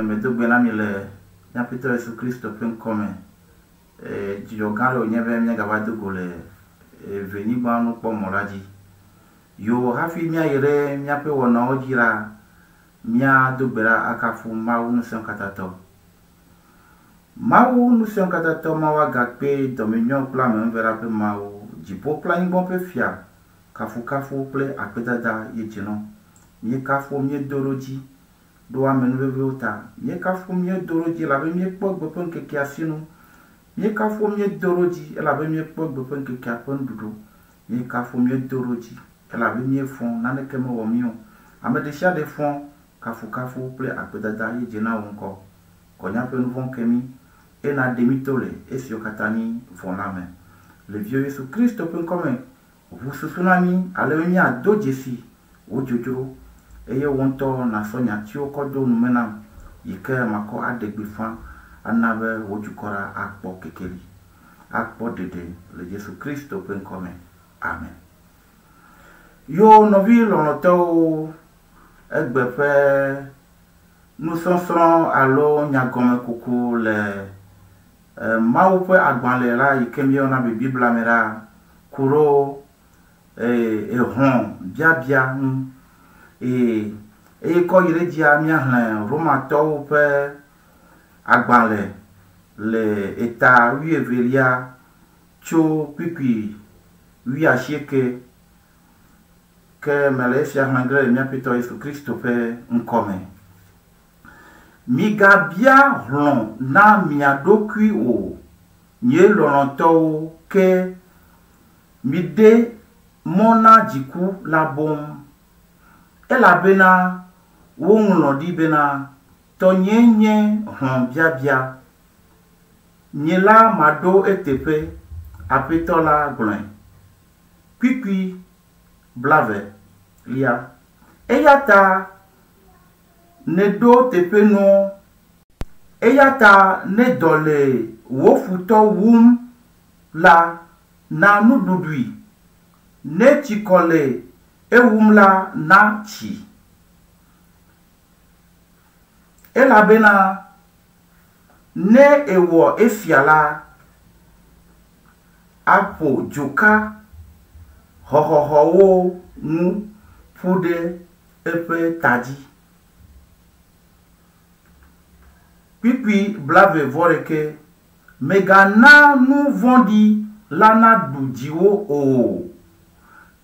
me do gbena mi le nya Peter Yesu Christo pen come jogalo nyebe mi ga wadu gole veni ba no po moraji yo hafi mi ayere mi ape wona ojira mi do gbera akafu mawu no sen katato mawu no sen katato mawa gakpe dominion plan me vera pe mawu jipo plan bon pe fia kafu ple apedada yejino mi kafu mi doroji do amenu bebota mi kafu mi doroji la be mi pogbo pen keke asinu mi kafu mi doroji la be mi pogbo pen keke apon dudu mi kafu mi doroji la be mi fon nane kemo wo mi o amede sha de fon kafu ple apedada yejina wonko konya pe nu fon kemi e na demitole e sio katani fon la main le vieux Jésus Christ pen comme vous souvenez alemi a do jesi o jojo eye wonto na sonya ti o kodo nu mena yike mako adegbefa anabe wojukora akpo kekeli akpo dede le Jésus Christ pen comme amen yo no vi lonoto egbefe nous sonson alo nyagome kuku le mawu pe agbanle la yike mi ona be bibla mera kuro hon biabia ko yire dia mi han Roma to pe agbanle le eta wi evelia cho pipi wi asieke que Malaysia hangre mi apito Yesu Christo pe nkome mi gabia ron na mi adokui o nye lonto ke mi de mona jiku la bom ela bena won lo di bena to nyenye hon biabia nyela mado etepe apetola glen pipi blave lia eyata ne do tepe no eyata ne dole wo futo wum la na nududui ne chikole ewumla na chi elabena ne ewo efiala apo joka hohohowo mu pude epe taji pipi blave voreke megana nu vondi lana dujiwo o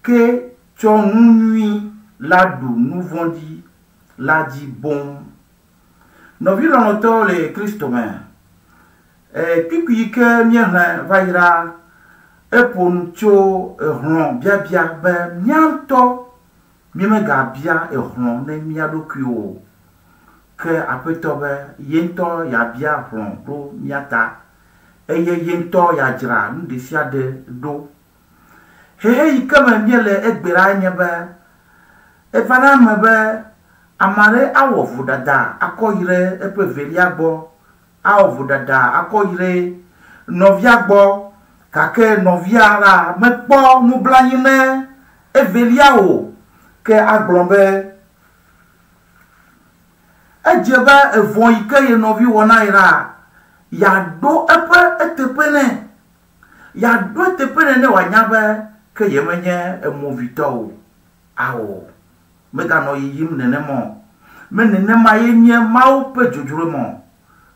que chonui la du nous vondi la di bon no vi lonoto le Christomen pipi ke miena vaira epon cho ron biabia be mianto mi me gabia ron ne miadokio que apetobe yento ya bia ron pro miata eye yento ya jira ndisia de do hey kama miele egbera nyebe efana mebe amare awofu dada akoyire epeveli agbo awofu dada akoyire novia gbo kake novia ra mepo nu blanyine evelia o ke aglombe ejebe evon ike ye novi wona ira ya do epe etepene ya do etepene ne wanyabe que yemenye emovito awo mega no yim nenemo me nenema yenye maupe jujuremo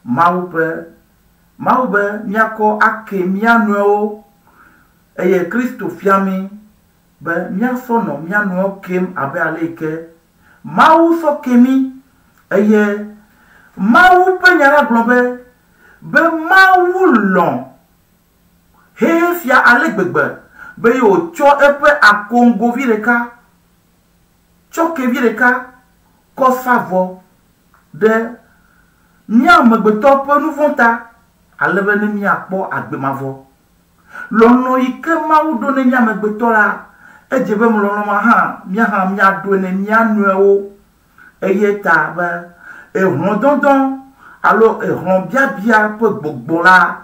maupe miako ake mianwo eye Kristo fiami be miasono mianwo kem abe aleke mau so kemi eye maupe nyara globe be maulon he fia alegbegbe be yo cho epe akongo vireka choke vireka ko savo de nya megbeto pe nu fonta alebe ne mi akpo agbemavo lono ike mawudo ne nya megbeto la ejebe mu lono ma ha mi ado ne mi anuewo eyeta ba ehon dondon alo ehon biabia pe gbogbo la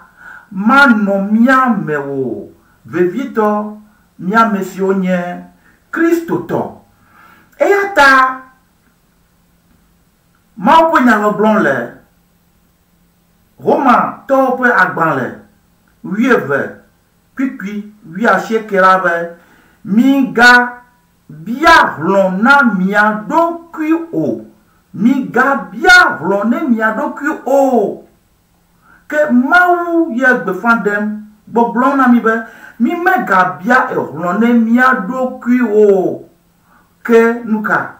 ma no mi amewo vevito mia mesionye Kristo to eyata Mawu ƒe nyaŋɔgblɔ le Roma tɔwo ƒe agbalẽ 12 kpikpi 19 la be migabia hlɔ̃ na mia ɖokui o. Migabia hlɔ̃ ne mia ɖokui o. Ke Mawu ye gbefa ɖem gbɔgblɔm na mi be mi megabia hlɔ̃ ne mia ɖokui o. Ke nu ka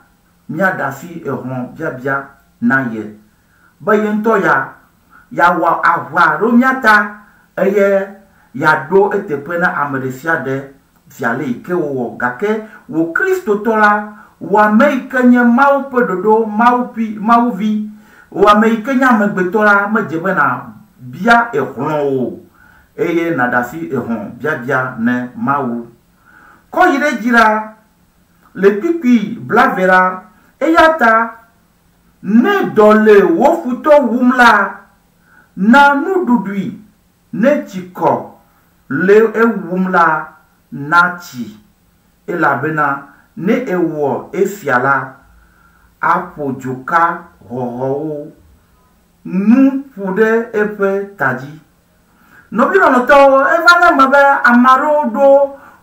mia ɖe asi hlɔ̃ biabia na ye be ye ŋutɔ yawɔ aʋa ɖo mia ta eye yaɖo eteƒe na ame ɖe sia ɖe fia le yi ke wowɔ gake wo kristotɔ la wo ame yi ke nye Mawu ƒe ɖoɖo Mawu vi wo ame yi ke nye amegbetɔ la medze be na bia hlɔ̃ o eye na ɖe asi hlɔ̃ biabia ne Mawu. Kɔ yi ɖe dzi la le kpikpi blave la eya ta ne dɔ le wo futɔ wum la na nuɖuɖui ne tsikɔ le ewum la na tsi elabena ne ewɔ efia la aƒo dzoka hɔhɔwo nu ƒu ɖe eƒe ta dzi. Nɔvi lɔlɔtɔwo eva ne me be ame aɖewo ɖo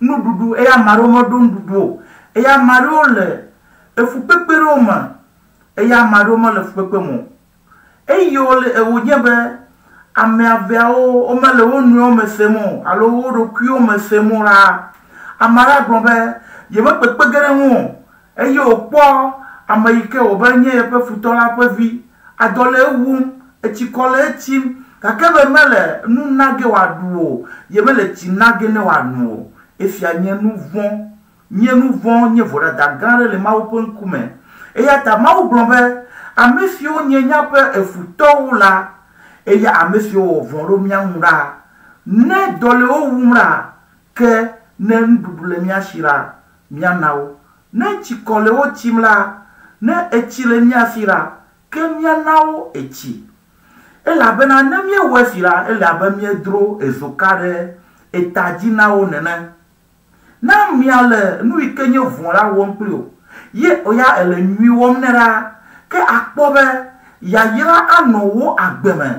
nuɖuɖu eye ame aɖewo meɖo nuɖuɖu o eye ame aɖewo le efukpekpe ɖewo me eye ame aɖewo mele fukpekpe me o eye wònye be ame aveawo womele wo nɔewo me sem o alo wo ɖokuiwo me sem o la ame aɖe gblɔ be yemekpekpe ge ɖe ŋu o eye wòkpɔ ame yi ke wòbe nye yeƒe futɔ la ƒe vi adɔ le ewum etsikɔ le etsim gake be mele nu nage wòaɖu o yemele tsi nage ne wòanu o efia nye nu vɔ̃ nye vodada gã aɖe le Mawu ƒe ŋkume eya ta Mawu gblɔ be ame siwo nye míaƒe efutɔwo la eye ame siwo wɔ vɔ̃ ɖo mía ŋu la ne dɔ le wo wum la ke ne nuɖuɖu le mía si la míana wo ne tsikɔ le wo tsim la ne etsi le mía si la ke míana wo etsi elabena ne míewɔ esi la ele abe míedro ezoka ɖe eta dzi na wo nene. Na mia le nu yi ke nye vɔ̃ la wɔm kpli o ye oya ele nyui wɔm ne la ke akpɔ be yayra anɔ wo agbe me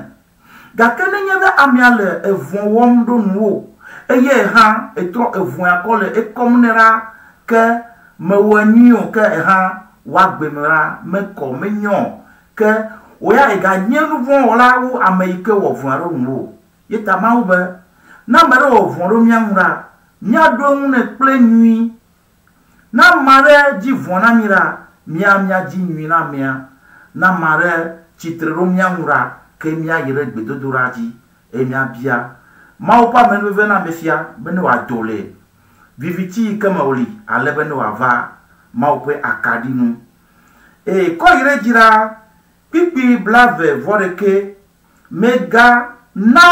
gake nenye be amia le evɔ̃ wɔm ɖo nuwo eye hã etrɔ evɔ̃a kɔ le ekɔm ne la ke mewɔ nyui o ke hã woagbe me la mekɔ menyɔ ke oya eganye nu vɔ̃ wɔla wo ame yi ke wɔ vɔ̃a ɖo nuwo ye ta Mawu be na ame ɖe wɔ vɔ̃ ɖo mía ŋu la míaɖo eŋu ne kple nyui na ame aɖe dzi vɔ̃ na mi la míadzi nyui na mia na ame aɖe tsitre ɖo mía ŋu la ke míayi ɖe gbedodoɖa dzi eye míabia Mawu ƒe amenuveve na ame sia be ne wòado le viviti yi ke me wòli ale be ne wòava Mawu ƒe akaɖi nu eye kɔ yi ɖe dzi la kpikpi blave vɔ ɖeke megana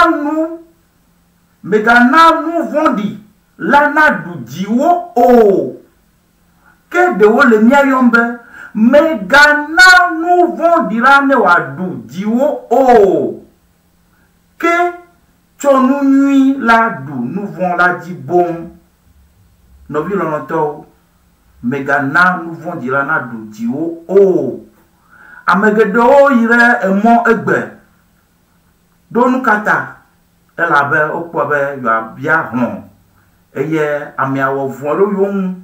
nu vɔ̃ɖi la naɖu dziwo o ke ɖewo le mía yɔm be megana nu vɔ̃ɖi la ne wòaɖu dziwo o ke tsɔ nu nyui la ɖu nu vɔ̃ la dzi bom. Nɔvi lɔlɔtɔwo megana nu vɔ̃ɖi la naɖu dziwo o. Ame geɖewo yi ɖe emɔ egbe ɖo nu kata elabe wokpɔ be yewoabia hlɔ̃ eye amea wɔ vɔ̃ ɖo yewo ŋu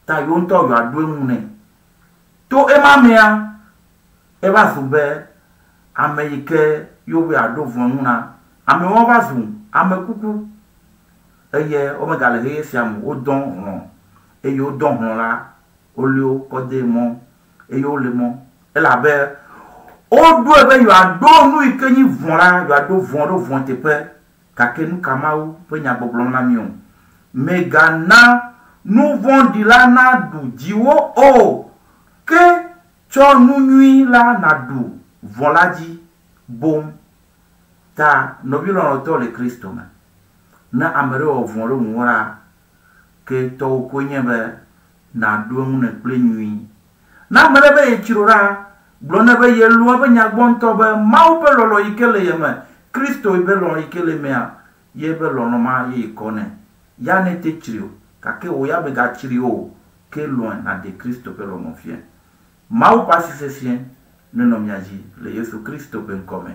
ta yewo ŋutɔ yewoaɖo eŋu nɛ to ema mea eva zu be ame yi ke yewo be yewoaɖo vɔ̃ ŋu na amewo va zu ame kuku eye womegale ɣeyiɣi sia me wodɔ hlɔ̃ eye wodɔ hlɔ̃ la wolio kɔ de mɔ eye wole mɔ elabe woɖoe be yewoaɖo nu yi ke nyi vɔ̃ la yewoaɖo vɔ̃ ɖo vɔ̃ teƒe gake nu ka Mawu ƒe nyagbɔgblɔm na mi o megana nu vɔ̃ɖi la naɖu dziwo o ke tsɔ nu nyui la naɖu vɔ̃ la dzi bom. Ta nɔvi lɔlɔtɔ le Kristo me ne ame ɖe wɔ vɔ̃ ɖo ŋuwo la ke tɔwo koe nye be naɖo eŋu ne kple nyui na ame ɖe be ye tsiro la gblɔ ne be ye lu eƒe nyagbɔŋtɔ be Mawu ƒe lɔlɔ yi ke le ye me Kristo ƒe lɔlɔ yi ke le mea ye ƒe lɔlɔ ma ye kɔ nɛ ya ne te tsri o gake wo ya be gatsri o ke lɔe na de Kristo ƒe lɔlɔ fia Mawu ƒe asi sesẽ Nous nous dzi le Yesu Kristo ƒe ŋkɔ me.